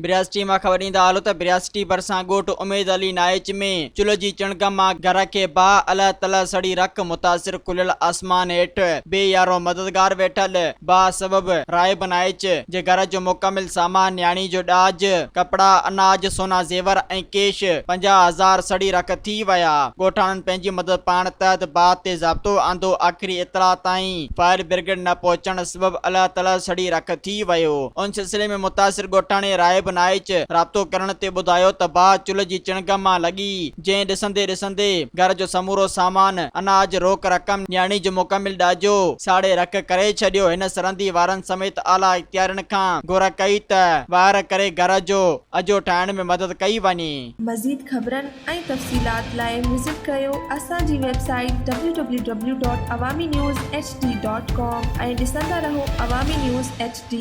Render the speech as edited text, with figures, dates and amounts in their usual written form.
बिरासटी मां ख़बर ईंदा हालो त बिरासटी भरसां ॻोठ उमेद अली नाइच में चुल्ह जी चिणग मां घर खे बा अलाह तला सड़ी रख मुतासिर खुलियल आसमान हेठ बेयारो मददगार वेठल बा सबब रायब नाइच जे घर जो मुकमिल सामान न्याणी जो ॾाज कपड़ा अनाज सोना जेवर ऐं कैश 50,000 सड़ी रख थी विया। ॻोठाणनि पंहिंजी मदद पाण तहत बात ते ज़ाब्तो आंदो। आख़िरी इतला ताईं फायर ब्रिगेड न पहुचण सबब अलाह तला सड़ी रख थी वियो। उन सिलसिले में मुतासिर ॻोठाणे रायब नाइच राब्तो करण ते ॿुधायो त बा चुल्ह जी चिणग मां लॻी जंहिं ॾिसंदे ॾिसंदे घर जो समूरो सामान अनाज रोक रक़म न्याणी जो मुकमिल ॾाजो साड़े रख करे छॾियो। हिन सरहदी वारनि समेत आला इख्तियारनि खां घुर कई त ॿाहिरि करे घर जो अजो ठाहिण में मदद कई वञे। मज़ीद ख़बरनि ऐं तफ़सीलात लाइ विज़िट कयो असांजी वेबसाइट www.awamiNewsHD.com ऐं ॾिसंदा रहो अवामी न्यूज़ HD।